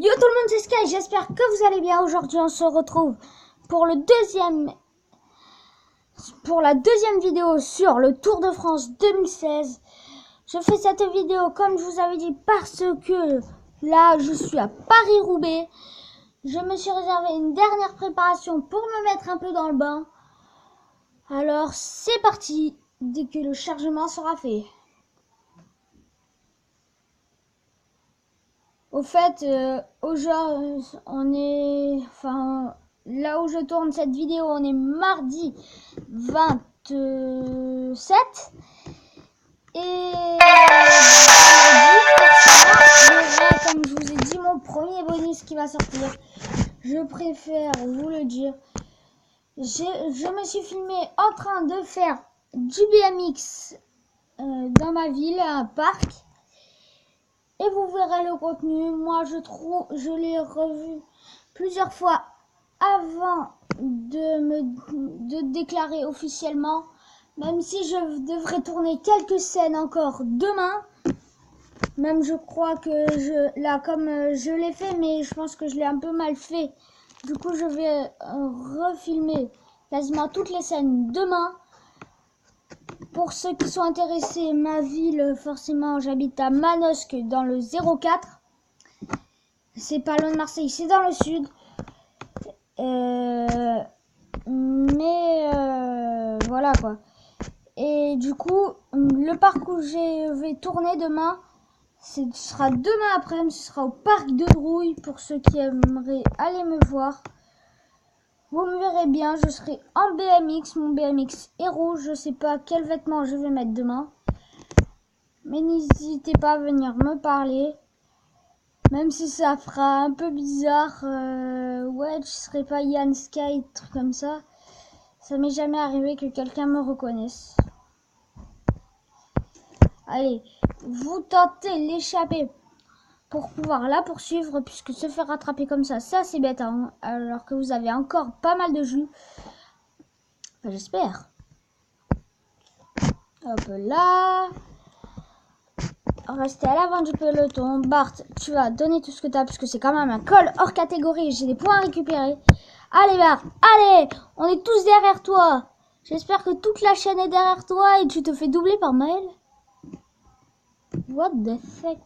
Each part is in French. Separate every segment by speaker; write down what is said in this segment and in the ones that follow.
Speaker 1: Yo tout le monde, c'est Sky, j'espère que vous allez bien. Aujourd'hui on se retrouve pour la deuxième vidéo sur le Tour de France 2016. Je fais cette vidéo comme je vous avais dit parce que là je suis à Paris-Roubaix. Je me suis réservé une dernière préparation pour me mettre un peu dans le bain. Alors c'est parti dès que le chargement sera fait. Au fait, aujourd'hui, là où je tourne cette vidéo, on est mardi 27. Et comme je vous ai dit, mon premier bonus qui va sortir. Je préfère vous le dire. Je me suis filmé en train de faire du BMX dans ma ville, à un parc. Et vous verrez le contenu. Moi, je l'ai revu plusieurs fois avant de déclarer officiellement. Même si je devrais tourner quelques scènes encore demain. Même je crois que comme je l'ai fait, mais je pense que je l'ai un peu mal fait. Du coup, je vais refilmer quasiment toutes les scènes demain. Pour ceux qui sont intéressés, ma ville, forcément, j'habite à Manosque dans le 04. C'est pas loin de Marseille, c'est dans le sud. Voilà quoi. Et du coup, le parc où je vais tourner demain, ce sera demain après-midi, ce sera au parc de Drouille pour ceux qui aimeraient aller me voir. Vous me verrez bien, je serai en BMX, mon BMX est rouge, je sais pas quel vêtement je vais mettre demain. Mais n'hésitez pas à venir me parler, même si ça fera un peu bizarre, ouais, je serai pas Yann Sky, truc comme ça. Ça m'est jamais arrivé que quelqu'un me reconnaisse. Allez, vous tentez l'échapper pour pouvoir la poursuivre, puisque se faire rattraper comme ça, c'est assez bête, hein, alors que vous avez encore pas mal de jus. Enfin, j'espère. Hop là. Restez à l'avant du peloton. Bart, tu vas donner tout ce que tu as, puisque c'est quand même un col hors catégorie. J'ai des points à récupérer. Allez Bart, allez, on est tous derrière toi. J'espère que toute la chaîne est derrière toi et tu te fais doubler par Maël. What the fuck?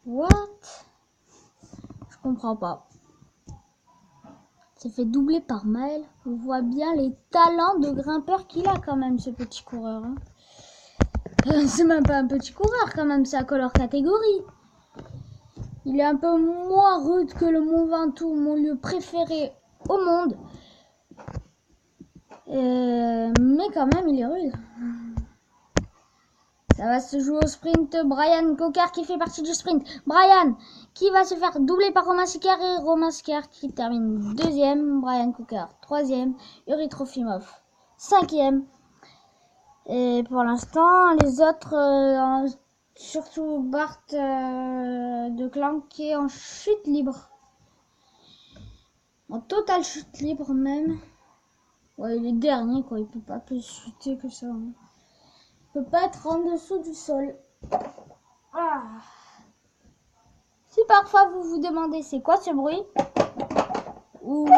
Speaker 1: What? Je comprends pas. C'est fait doubler par Maël. On voit bien les talents de grimpeur qu'il a quand même, ce petit coureur. Hein. C'est même pas un petit coureur quand même, c'est un col hors catégorie. Il est un peu moins rude que le Mont Ventoux, mon lieu préféré au monde. Mais quand même, il est rude. Ça va se jouer au sprint. Brian Cocard qui fait partie du sprint. Brian qui va se faire doubler par Romain Sicard et Romain Sicard qui termine deuxième. Brian Cocard troisième. Yuri Trofimov cinquième. Et pour l'instant, les autres, surtout Bart de Clank qui est en chute libre. En totale chute libre même. Ouais, il est dernier quoi, il peut pas plus chuter que ça. Hein. Il peut pas être en dessous du sol. Ah. Si parfois vous vous demandez c'est quoi ce bruit, ou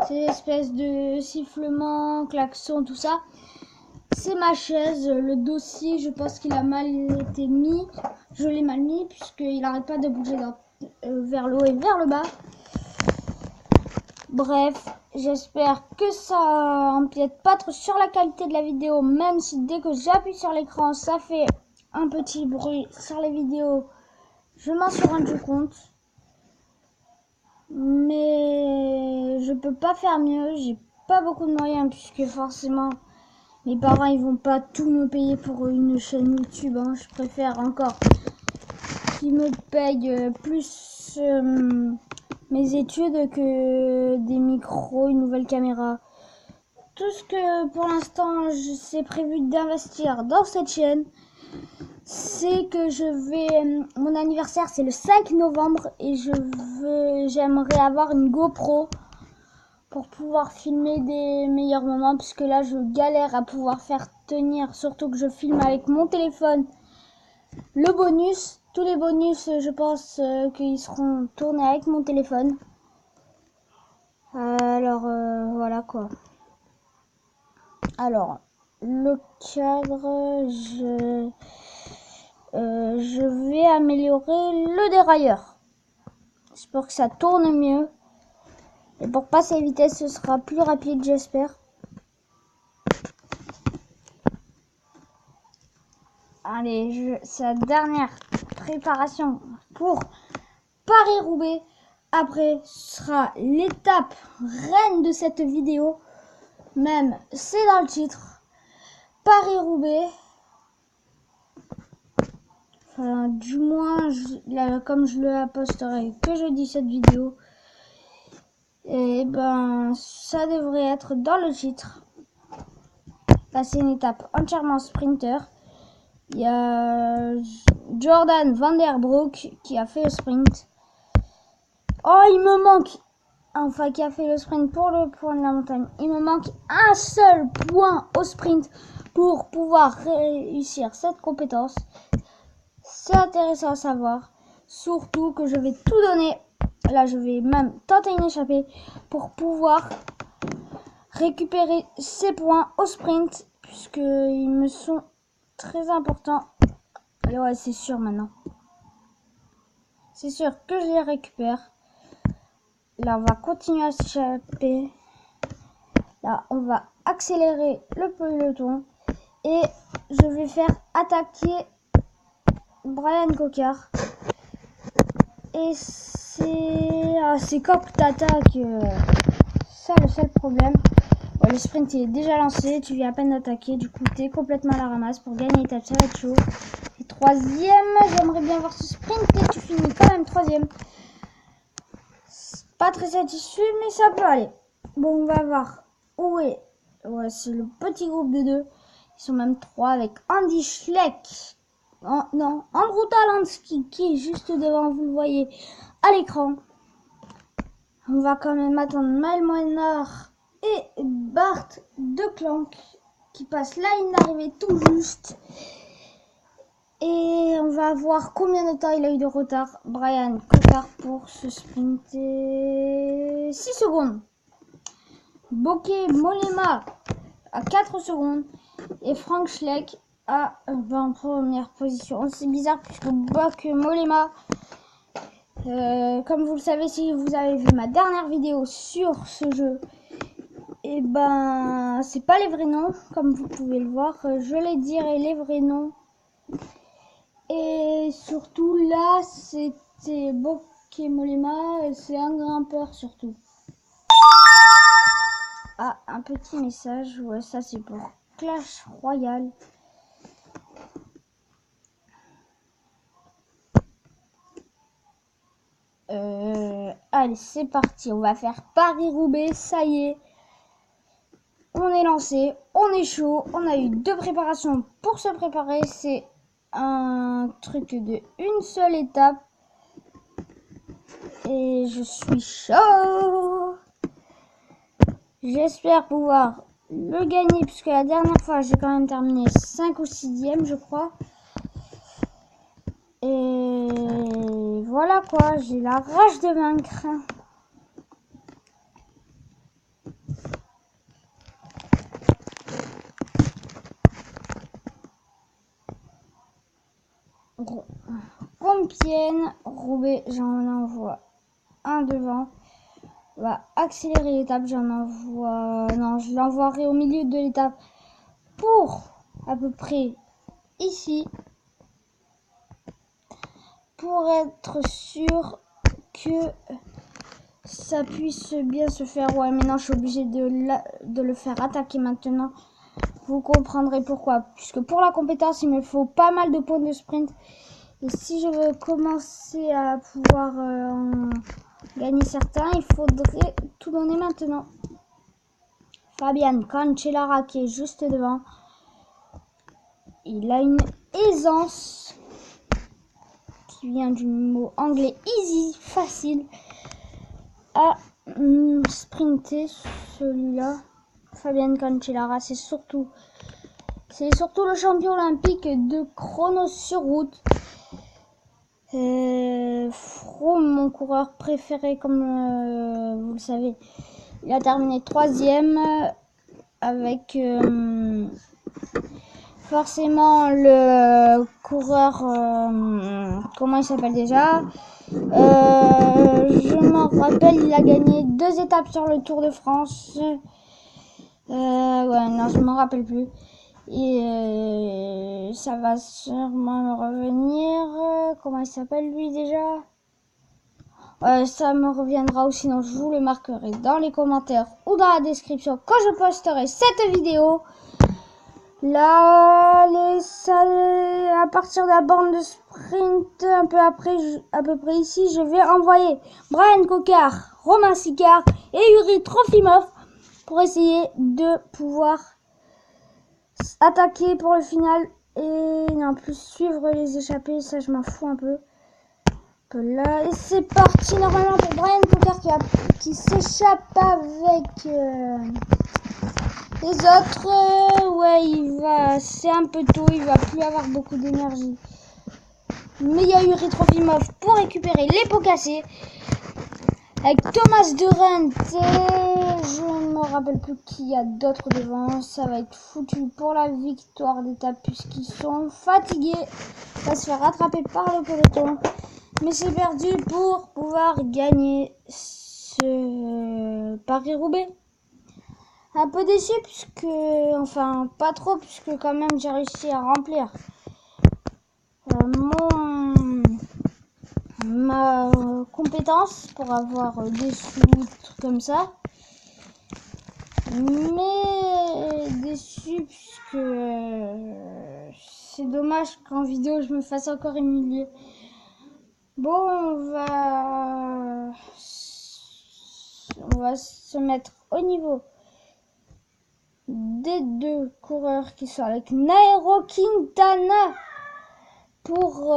Speaker 1: ces espèces de sifflements, klaxons, tout ça, c'est ma chaise, le dossier, je pense qu'il a mal été mis. Je l'ai mal mis puisqu'il n'arrête pas de bouger vers le haut et vers le bas. Bref, j'espère que ça empiète pas trop sur la qualité de la vidéo, même si dès que j'appuie sur l'écran, ça fait un petit bruit sur les vidéos. Je m'en suis rendu compte. Mais je peux pas faire mieux, j'ai pas beaucoup de moyens puisque forcément mes parents ils vont pas tout me payer pour une chaîne YouTube. Hein. Je préfère encore qu'ils me payent plus mes études que des micros, une nouvelle caméra. Tout ce que pour l'instant c'est prévu d'investir dans cette chaîne, c'est que mon anniversaire c'est le 5 novembre et j'aimerais avoir une GoPro pour pouvoir filmer des meilleurs moments, puisque là je galère à pouvoir faire tenir, surtout que je filme avec mon téléphone. Le bonus, tous les bonus, je pense qu'ils seront tournés avec mon téléphone. Alors, voilà quoi. Alors, le cadre, je vais améliorer le dérailleur. C'est pour que ça tourne mieux. Et pour passer à vitesse, ce sera plus rapide, j'espère. Allez, c'est la dernière préparation pour Paris-Roubaix. Après, ce sera l'étape reine de cette vidéo. Même, c'est dans le titre. Paris-Roubaix. Enfin, du moins, comme je le posterai que jeudi cette vidéo. Et ben, ça devrait être dans le titre. Là, c'est une étape entièrement sprinter. Il y a Jordan Van Der Broek qui a fait le sprint. Oh, il me manque, enfin qui a fait le sprint pour le point de la montagne. Il me manque un seul point au sprint pour pouvoir réussir cette compétence. C'est intéressant à savoir. Surtout que je vais tout donner. Là, je vais même tenter une échappée pour pouvoir récupérer ces points au sprint puisqu'ils me sont très importants. Allez, ouais, c'est sûr maintenant. C'est sûr que je les récupère. Là, on va continuer à s'échapper. Là, on va accélérer le peloton. Et je vais faire attaquer Brian Cocard. Et c'est quand que t'attaques. Ça, le seul problème. Ouais, le sprint est déjà lancé. Tu viens à peine d'attaquer. Du coup, t'es complètement à la ramasse. Pour gagner l'étape, ça va être chaud. Et troisième, j'aimerais bien voir ce sprint. Et tu finis quand même troisième. Pas très satisfait, mais ça peut aller. Bon, on va voir où est. Ouais, c'est le petit groupe de deux. Ils sont même trois avec Andy Schleck. Non, Andrew Talansky qui est juste devant, vous le voyez à l'écran. On va quand même attendre Mel Moinard et Bart Declank qui passent la ligne d'arrivée tout juste. Et on va voir combien de temps il a eu de retard, Brian Cocard, pour se sprinter 6 secondes. Bokeh Mollema à 4 secondes. Et Frank Schleck en première position. C'est bizarre puisque Bokeh Mollema, comme vous le savez si vous avez vu ma dernière vidéo sur ce jeu, et ben c'est pas les vrais noms comme vous pouvez le voir. Je les dirai les vrais noms. Et surtout là, c'était Bokeh Mollema, c'est un grimpeur surtout. Ah, un petit message, ouais, ça c'est pour Clash Royale. Allez, c'est parti, on va faire Paris-Roubaix, ça y est. On est lancé, on est chaud, on a eu 2 préparations pour se préparer, c'est un truc de une seule étape. Et je suis chaud. J'espère pouvoir le gagner puisque la dernière fois j'ai quand même terminé 5 ou 6e je crois. Et voilà quoi, j'ai la rage de vaincre. Compiègne, Roubaix, j'en envoie un devant. On va accélérer l'étape, non, je l'envoierai au milieu de l'étape pour à peu près ici. Pour être sûr que ça puisse bien se faire. Ouais, mais non, je suis obligée de le faire attaquer maintenant. Vous comprendrez pourquoi. Puisque pour la compétence, il me faut pas mal de points de sprint. Et si je veux commencer à pouvoir gagner certains, il faudrait tout donner maintenant. Fabian Cancellara qui est juste devant. Il a une aisance qui vient du mot anglais easy, facile, à sprinter celui-là. Fabian Cancellara, c'est surtout le champion olympique de chrono sur route. mon coureur préféré, comme vous le savez. Il a terminé 3e avec forcément le coureur, comment il s'appelle déjà, je m'en rappelle, il a gagné 2 étapes sur le Tour de France. Ouais, non, je m'en rappelle plus. Et ça va sûrement me revenir. Comment il s'appelle lui déjà? Ça me reviendra, ou sinon je vous le marquerai dans les commentaires ou dans la description quand je posterai cette vidéo. Là, à partir de la borne de sprint, un peu après, à peu près ici, je vais envoyer Brian Coquard, Romain Sicard et Yuri Trofimov pour essayer de pouvoir attaquer pour le final et en plus suivre les échappées. Ça, je m'en fous un peu. Là, et c'est parti normalement pour Brian Coquard qui s'échappe avec les autres. Ouais, c'est un peu tôt, il va plus avoir beaucoup d'énergie. Mais il y a Yuri Trofimov pour récupérer les pots cassés. Avec Thomas Durant, je ne me rappelle plus qui y a d'autres devant. Ça va être foutu pour la victoire d'étape puisqu'ils sont fatigués. Ça se fait rattraper par le peloton. Mais c'est perdu pour pouvoir gagner ce Paris-Roubaix. Un peu déçu puisque, enfin pas trop puisque quand même j'ai réussi à remplir ma compétence pour avoir des sous comme ça. Mais déçu puisque c'est dommage qu'en vidéo je me fasse encore humilier. Bon, on va se mettre au niveau des 2 coureurs qui sont avec Nairo Quintana pour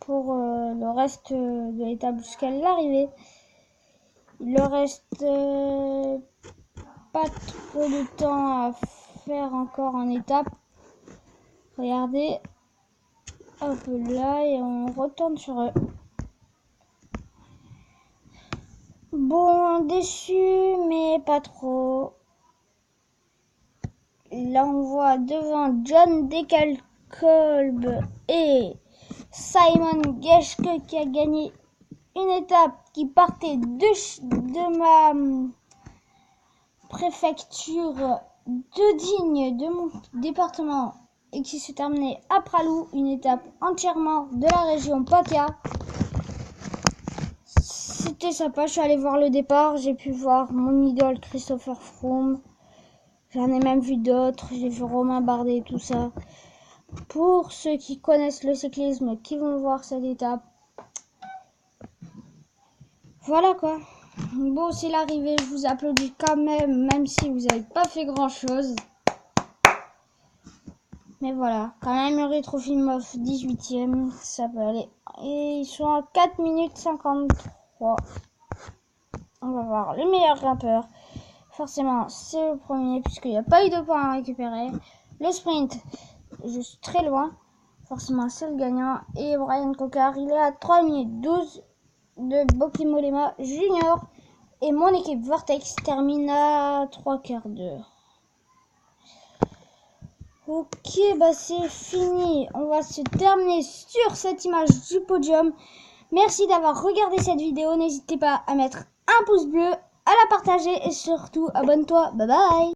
Speaker 1: le reste de l'étape jusqu'à l'arrivée. Il leur reste pas trop de temps à faire encore en étape. Regardez, hop là, et on retourne sur eux. Bon, déçu, mais pas trop. Là, on voit devant John Degenkolb et Simon Geschke qui a gagné une étape qui partait de ma préfecture de Digne, de mon département, et qui s'est terminée à Pralou, une étape entièrement de la région PACA. C'était sympa, je suis allée voir le départ, j'ai pu voir mon idole Christopher Froome. J'en ai même vu d'autres, j'ai vu Romain Bardet et tout ça. Pour ceux qui connaissent le cyclisme, qui vont voir cette étape. Voilà quoi. Bon, c'est l'arrivée, je vous applaudis quand même si vous n'avez pas fait grand chose. Mais voilà, quand même Yuri Trofimov 18e, ça peut aller. Et ils sont à 4 minutes 53. On va voir le meilleur grimpeur. Forcément, c'est le premier puisqu'il n'y a pas eu de points à récupérer. Le sprint, juste très loin. Forcément, c'est le gagnant. Et Brian Coquard, il est à 3 minutes 12 de Boki Mollema Junior. Et mon équipe Vortex termine à 3/4 d'heure. Ok, bah c'est fini. On va se terminer sur cette image du podium. Merci d'avoir regardé cette vidéo. N'hésitez pas à mettre un pouce bleu, à la partager et surtout abonne-toi. Bye bye.